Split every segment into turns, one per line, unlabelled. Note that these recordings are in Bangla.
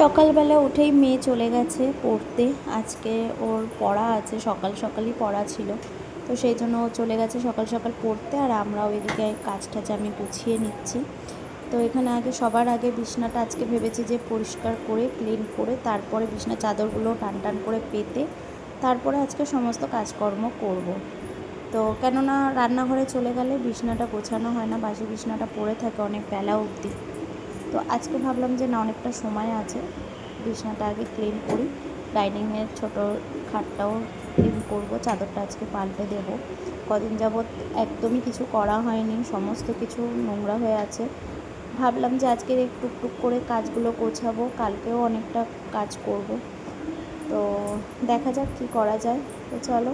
সকালবেলা উঠেই মেয়ে চলে গেছে পড়তে। আজকে ওর পড়া আছে, সকাল সকালই পড়া ছিল, তো সেই জন্য ও চলে গেছে সকাল সকাল পড়তে। আর আমরাও এদিকে কাজ টাজ আমি গুছিয়ে নিচ্ছি। তো এখানে সবার আগে বিছনাটা আজকে ভেবেছি যে পরিষ্কার করে ক্লিন করে তারপরে বিছনা চাদরগুলো টান টান করে পেতে তারপরে আজকে সমস্ত কাজকর্ম করব। তো কেননা রান্নাঘরে চলে গেলে বিছনাটা গোছানো হয় না, বাসি বিছনাটা পড়ে থাকে অনেক বেলা অবধি। তো আজকে ভাবলাম যে না, অনেকটা সময় আছে, বিছনাটা আগে ক্লিন করি। ডাইনিংয়ের ছোটো খাটটাও ক্লিন করব, চাদরটা আজকে পাল্টে দেব। কদিন যাবৎ একদমই কিছু করা হয়নি, সমস্ত কিছু নোংরা হয়ে আছে। ভাবলাম যে আজকে টুকটুক করে কাজগুলো গোছাবো, কালকেও অনেকটা কাজ করব। তো দেখা যাক কী করা যায়। তো চলো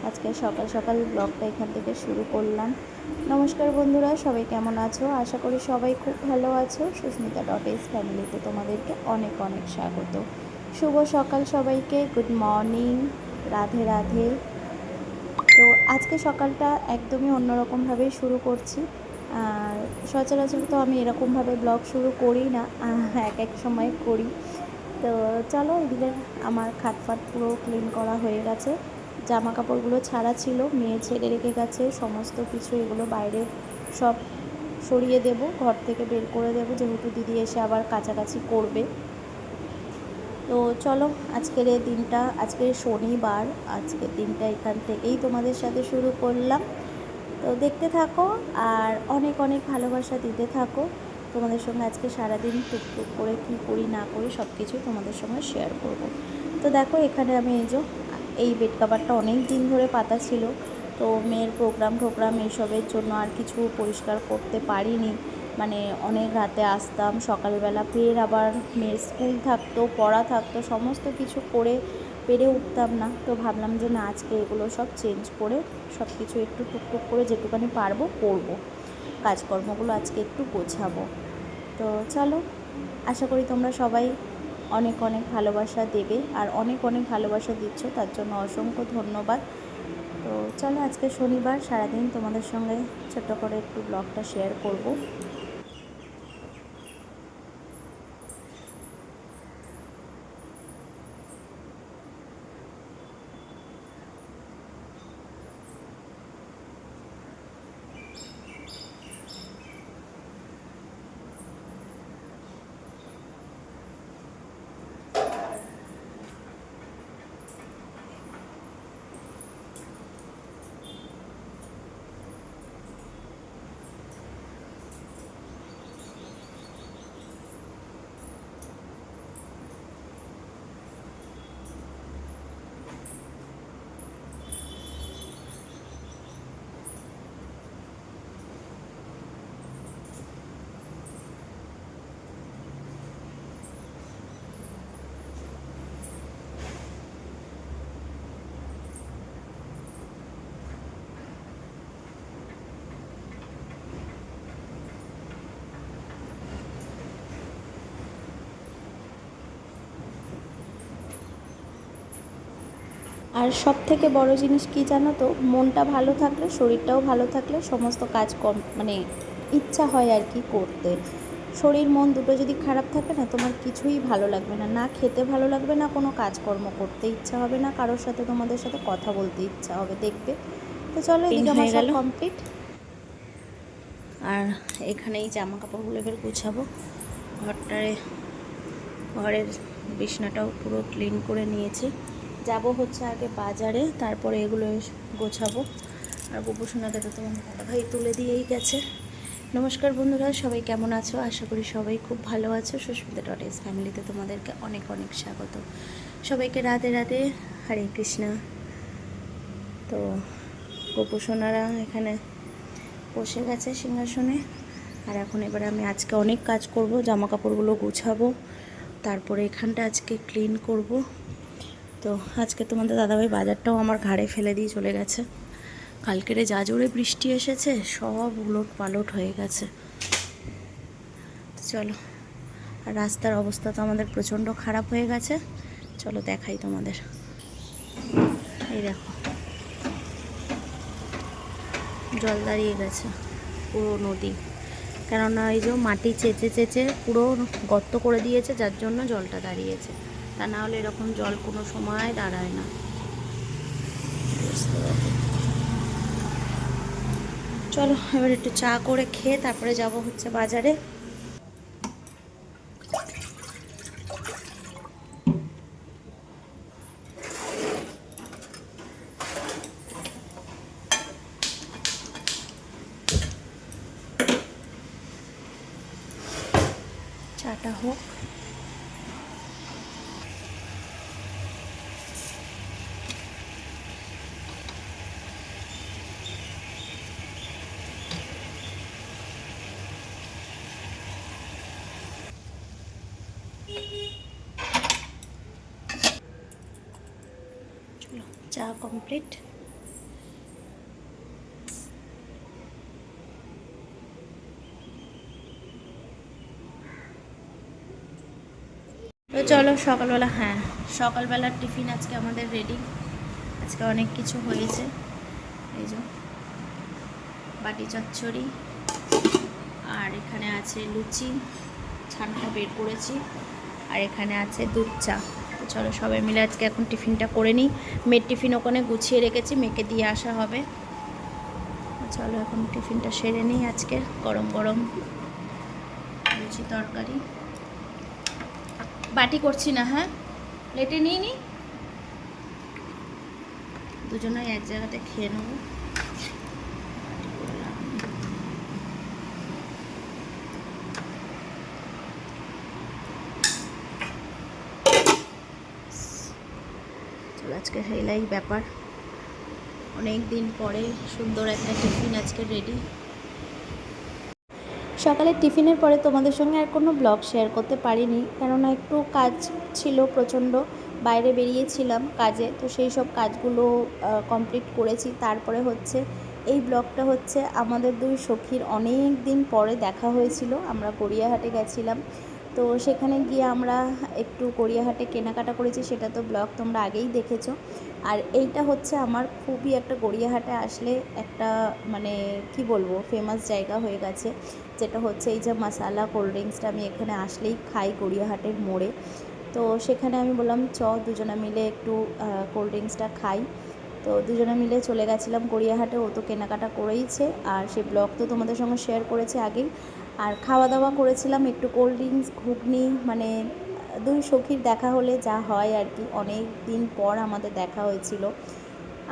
আজকে সকাল সকাল ব্লগটা এখান থেকে শুরু করলাম। নমস্কার বন্ধুরা, সবাই কেমন আছো? আশা করি সবাই খুব ভালো আছো। সুস্মিতা.s ফ্যামিলিতে তোমাদেরকে অনেক অনেক স্বাগত। শুভ সকাল সবাইকে, গুড মর্নিং, রাধে রাধে। তো আজকে সকালটা একদমই অন্যরকমভাবেই শুরু করছি। আর সচরাচর তো আমি এরকমভাবে ব্লগ শুরু করি না, এক এক সময় করি। তো চলো, এদিকে আমার খাটফাট পুরো ক্লিন করা হয়ে গেছে। জামা কাপড়গুলো ছাড়া ছিল, মেয়ে ছেড়ে রেখে গেছে সমস্ত কিছু। এগুলো বাইরে সব সরিয়ে দেব, ঘর থেকে বের করে দেব, যেহেতু দিদি এসে আবার কাছাকাছি করবে। তো চলো, আজকের এই দিনটা, আজকে শনিবার, আজকের দিনটা এখান থেকেই তোমাদের সাথে শুরু করলাম। তো দেখতে থাকো আর অনেক অনেক ভালোবাসা দিতে থাকো। তোমাদের সঙ্গে আজকে সারাদিন টুকটুক করে কী করি না করি সব কিছুই তোমাদের সঙ্গে শেয়ার করব। তো দেখো, এখানে আমি এই বেড কাভারটা অনেক দিন ধরে পাতা ছিল। তো মেয়ের প্রোগ্রাম এইসবের জন্য আর কিছু পরিষ্কার করতে পারিনি। মানে অনেক রাতে আসতাম, সকালবেলা ফের আবার মেয়ের স্কুল থাকতো, পড়া থাকতো, সমস্ত কিছু করে পেরে উঠতাম না। তো ভাবলাম যে না, আজকে এগুলো সব চেঞ্জ করে সব কিছু একটু টুকটুক করে যেটুকানি পারবো করবো, কাজকর্মগুলো আজকে একটু গোছাবো। তো চলো, আশা করি তোমরা সবাই অনেক অনেক ভালোবাসা দেবে, আর অনেক অনেক ভালোবাসা দিচ্ছ, তার জন্য অসংখ্য ধন্যবাদ। তো চলো, আজকে শনিবার, সারাদিন তোমাদের সঙ্গে ছোট্ট করে একটু ব্লগটা শেয়ার করব। আর সব থেকে বড় জিনিস কি জানো তো, মনটা ভালো থাকলে, শরীরটাও ভালো থাকলে সমস্ত কাজ কম মানে ইচ্ছা হয় আর কি করতে। শরীর মন দুটো যদি খারাপ থাকে না, তোমার কিছুই ভালো লাগবে না, না খেতে ভালো লাগবে, না কোনো কাজকর্ম করতে ইচ্ছা হবে, না কারোর সাথে তোমাদের সাথে কথা বলতে ইচ্ছা হবে, দেখবে। তো চলো, এদিকে আমার সব কমপ্লিট। আর এখানেই জামা কাপড়গুলো এবার গুছাবো। ঘরের বিছনাটাও পুরো ক্লিন করে নিয়েছি। যাব হচ্ছে আগে বাজারে, তারপরে এগুলো গোছাবো। আর গোপোষণাটা তো তোমার দাদাভাই তুলে দিয়েই গেছে। নমস্কার বন্ধুরা, সবাই কেমন আছো? আশা করি সবাই খুব ভালো আছো। সুস্মিতা.s ফ্যামিলিতে তোমাদেরকে অনেক অনেক স্বাগত। সবাইকে রাধে রাধে, হরে কৃষ্ণা। তো গোপোষণারা এখানে বসে গেছে সিংহাসনে। আর এখন এবারে আমি আজকে অনেক কাজ করব, জামা কাপড়গুলো গুছাবো, তারপরে এখানটা আজকে ক্লিন করব। তো আজকে তোমাদের দাদাভাই বাজারটাও আমার ঘাড়ে ফেলে দিয়ে চলে গেছে। কালকেরে যা জোরে বৃষ্টি এসেছে, সব উলট পালট হয়ে গেছে। চলো, আর রাস্তার অবস্থা তো আমাদের প্রচণ্ড খারাপ হয়ে গেছে। চলো দেখাই তোমাদের। এই দেখো, জল দাঁড়িয়ে গেছে পুরো নদী। কেননা এই যে মাটি চেঁচে চেঁচে পুরো গর্ত করে দিয়েছে, যার জন্য জলটা দাঁড়িয়েছে। তা না হলে এরকম জল কোনো সময় দাঁড়ায় না। চলো এবার একটু চা করে খেয়ে তারপরে যাব হচ্ছে বাজারে। চাটা হোক। চলো চা কমপ্লিট। তো চলো সকালবেলা, হ্যাঁ সকালবেলার টিফিন আজকে আমাদের রেডি। আজকে অনেক কিছু হয়েছে। এই যে বাটি চচ্চড়ি, আর এখানে আছে লুচি, ছানাটা বের করেছি, আর এখানে আছে দুধ চা। তো চলো সবাই মিলে আজকে এখন টিফিনটা করে নিই। মেয়ের টিফিন ওখানে গুছিয়ে রেখেছি, মেয়েকে দিয়ে আসা হবে। চলো এখন টিফিনটা সেরে নিই। আজকে গরম গরম লুচি তরকারি। বাটি করছি না, হ্যাঁ প্লেটে নিয়ে নিই, দুজনেই এক জায়গাতে খেয়ে নেবো। আজকে সেইলাই ব্যাপার, অনেক দিন পরে সুন্দর একটা টিফিন আজকে রেডি। সকালের টিফিনের পরে তোমাদের সঙ্গে আর কোনো ব্লগ শেয়ার করতে পারিনি, কেননা একটু কাজ ছিল প্রচণ্ড, বাইরে বেরিয়েছিলাম কাজে। তো সেই সব কাজগুলো কমপ্লিট করেছি। তারপরে হচ্ছে এই ব্লগটা হচ্ছে আমাদের দুই সখীর অনেক দিন পরে দেখা হয়েছিল। আমরা গড়িয়াহাটে গেছিলাম, তো সেখানে গিয়ে আমরা একটু গড়িয়াহাটে কেনাকাটা করেছি, সেটা তো ব্লগ তোমরা আগেই দেখেছো। আর এইটা হচ্ছে আমার খুবই একটা গড়িয়াহাটে আসলে একটা মানে কি বলবো ফেমাস জায়গা হয়ে গেছে, যেটা হচ্ছে এই যে মশালা কোল্ড ড্রিঙ্কসটা আমি এখানে আসলেই খাই গড়িয়াহাটের মোড়ে। তো সেখানে আমি বললাম দুজনে মিলে একটু কোল্ড ড্রিঙ্কসটা খাই। তো দুজনে মিলে চলে গেছিলাম গড়িয়াহাটে। ও তো কেনাকাটা করেইছে, আর সেই ব্লগ তো তোমাদের সঙ্গে শেয়ার করেছে আগেই। আর খাওয়া দাওয়া করেছিলাম একটু কোল্ড ড্রিঙ্কস, ঘুগনি, মানে দুই সখীর দেখা হলে যা হয় আর কি। অনেক দিন পর আমাদের দেখা হয়েছিল।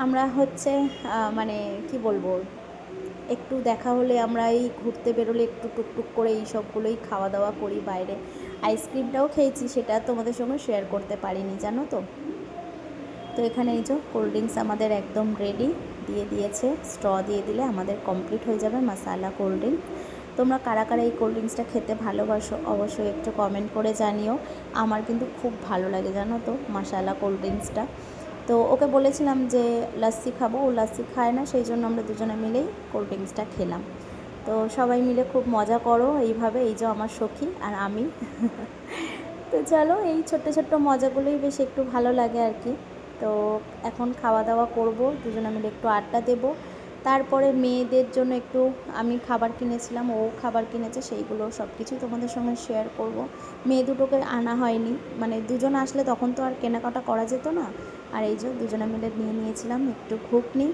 আমরা হচ্ছে মানে কি বলবো, একটু দেখা হলে আমরা এই ঘুরতে বেরোলে একটু টুকটুক করে এই সবগুলোই খাওয়া দাওয়া করি বাইরে। আইসক্রিমটাও খেয়েছি, সেটা তোমাদের সঙ্গে শেয়ার করতে পারিনি জানো তো। তো এখানে এই যে কোল্ড ড্রিঙ্কস আমাদের একদম রেডি, দিয়ে দিয়েছে। স্ট্র দিয়ে দিলে আমাদের কমপ্লিট হয়ে যাবে মশালা কোল্ড ড্রিঙ্ক। তোমরা কারা কারা এই কোল্ড ড্রিঙ্কসটা খেতে ভালোবাসো অবশ্যই একটু কমেন্ট করে জানিও। আমার কিন্তু খুব ভালো লাগে জানো তো মশালা কোল্ড ড্রিঙ্কসটা। তো ওকে বলেছিলাম যে লাস্সি খাবো, ও লাস্সি খায় না, সেই জন্য আমরা দুজনে মিলেই কোল্ড ড্রিঙ্কসটা খেলাম। তো সবাই মিলে খুব মজা করো এইভাবে, এই যে আমার সখী আর আমি। তো চলো এই ছোট্ট ছোট্ট মজাগুলোই বেশ একটু ভালো লাগে আর কি। তো এখন খাওয়া দাওয়া করব, দুজনে মিলে একটু আড্ডা দেব। তারপরে মেয়েদের জন্য একটু আমি খাবার কিনেছিলাম, ও খাবার কিনেছে, সেইগুলো সব কিছুই তোমাদের সঙ্গে শেয়ার করব। মেয়ে দুটোকে আনা হয়নি, মানে দুজন আসলে তখন তো আর কেনাকাটা করা যেত না। আর এই যে দুজনে মিলে নিয়ে নিয়েছিলাম একটু ঘুগনি।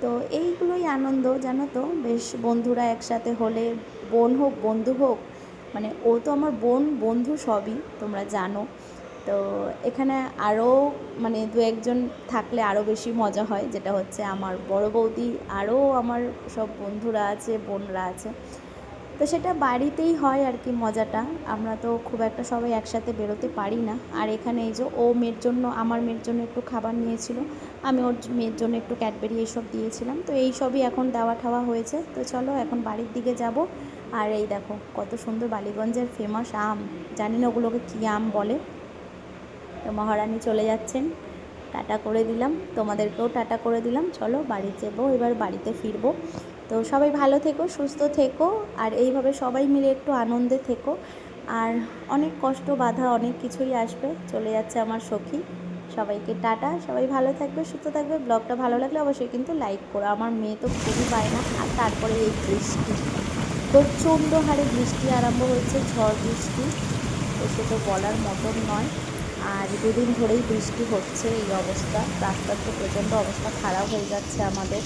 তো এইগুলোই আনন্দ জানো তো, বেশ বন্ধুরা একসাথে হলে, বোন হোক বন্ধু হোক, মানে ও তো আমার বোন বন্ধু সবই তোমরা জানো। তো এখানে আরও মানে দু একজন থাকলে আরও বেশি মজা হয়, যেটা হচ্ছে আমার বড় বৌদি, আরও আমার সব বন্ধুরা আছে, বোনরা আছে। তো সেটা বাড়িতেই হয় আর কি মজাটা। আমরা তো খুব একটা সবাই একসাথে বেরোতে পারি না। আর এখানে এই যে ও মেয়ের জন্য, আমার মেয়ের জন্য একটু খাবার নিয়েছিল, আমি ওর মেয়ের জন্য একটু ক্যাডবেরি এইসব দিয়েছিলাম। তো এই সবই এখন দেওয়া ঠাওয়া হয়েছে। তো চলো এখন বাড়ির দিকে যাব। আর এই দেখো কত সুন্দর বালিগঞ্জের ফেমাস আম, জানি না ওগুলোকে কী আম বলে। তো মহারানী চলে যাচ্ছেন, টাটা করে দিলাম, তোমাদেরকেও টাটা করে দিলাম। চলো বাড়ি যাবো, এবার বাড়িতে ফিরবো। তো সবাই ভালো থেকো, সুস্থ থেকো, আর এইভাবে সবাই মিলে একটু আনন্দে থেকো। আর অনেক কষ্ট বাধা অনেক কিছুই আসবে, চলে যাচ্ছে আমার সখী। সবাইকে টাটা, সবাই ভালো থাকবে, সুস্থ থাকবে। ব্লগটা ভালো লাগলে অবশ্যই কিন্তু লাইক করো। আমার মেয়ে তো খুবই বায়না, আর তারপরে এই বৃষ্টি। প্রচণ্ড হারে বৃষ্টি আরম্ভ হয়েছে, ঝড় বৃষ্টি, তো সে তো বলার মতন নয়। আর দুদিন ধরেই বৃষ্টি হচ্ছে, এই অবস্থা, রাস্তার তো প্রচণ্ড অবস্থা খারাপ হয়ে যাচ্ছে আমাদের।